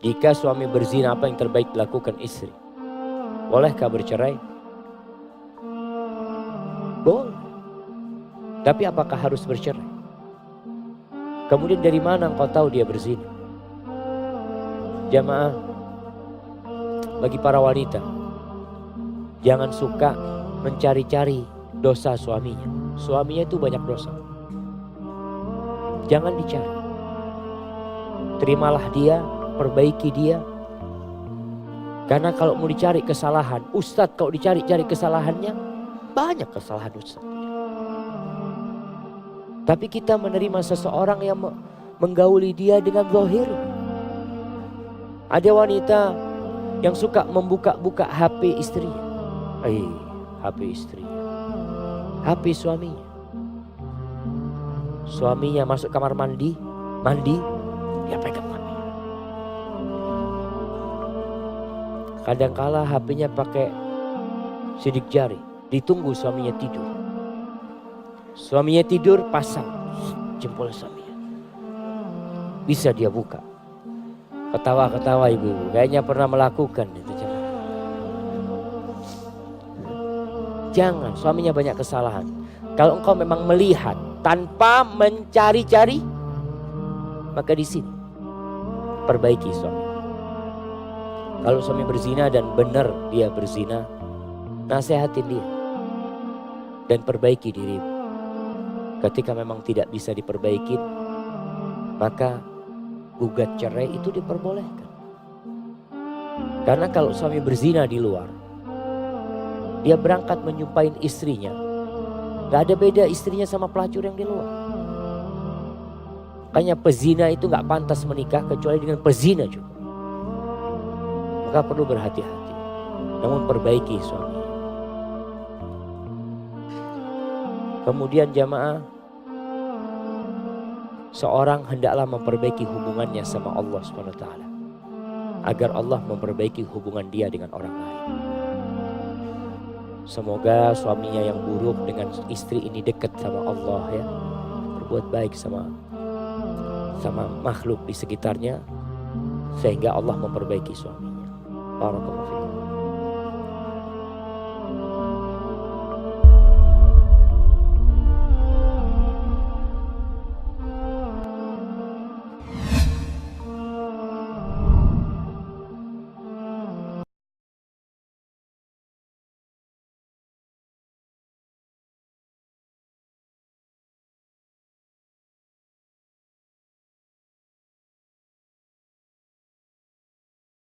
Jika suami berzina, apa yang terbaik dilakukan istri? Bolehkah bercerai? Boleh. Tapi apakah harus bercerai? Kemudian dari mana engkau tahu dia berzina? Jamaah, bagi para wanita, jangan suka mencari-cari dosa suaminya. Suaminya itu banyak dosa. Jangan dicari. Terimalah dia, perbaiki dia. Karena kalau mau dicari kesalahan, Ustadz kalau dicari-cari kesalahannya, banyak kesalahan Ustadz. Tapi kita menerima seseorang yang menggauli dia dengan zahir. Ada wanita yang suka membuka-buka HP istrinya. HP istrinya. HP suaminya. Suaminya masuk kamar mandi, dia pegang HP. Kadangkala HP-nya pakai sidik jari, ditunggu suaminya tidur. Suaminya tidur, pasang jempol suaminya. Bisa dia buka. Ketawa-ketawa ibu-ibu, kayaknya pernah melakukan itu. Jangan, suaminya banyak kesalahan. Kalau engkau memang melihat tanpa mencari-cari, maka di sini perbaiki suami. Kalau suami berzina dan benar dia berzina, nasihatin dia dan perbaiki dirimu. Ketika memang tidak bisa diperbaiki, maka gugat cerai itu diperbolehkan. Karena kalau suami berzina di luar, dia berangkat menyumpahin istrinya, gak ada beda istrinya sama pelacur yang di luar. Makanya pezina itu gak pantas menikah kecuali dengan pezina juga. Maka perlu berhati-hati, namun perbaiki suami. Kemudian jamaah, seorang hendaklah memperbaiki hubungannya sama Allah SWT, agar Allah memperbaiki hubungan dia dengan orang lain. Semoga suaminya yang buruk dengan istri ini dekat sama Allah ya, berbuat baik sama makhluk di sekitarnya, sehingga Allah memperbaiki suaminya. Barakallahu fikum.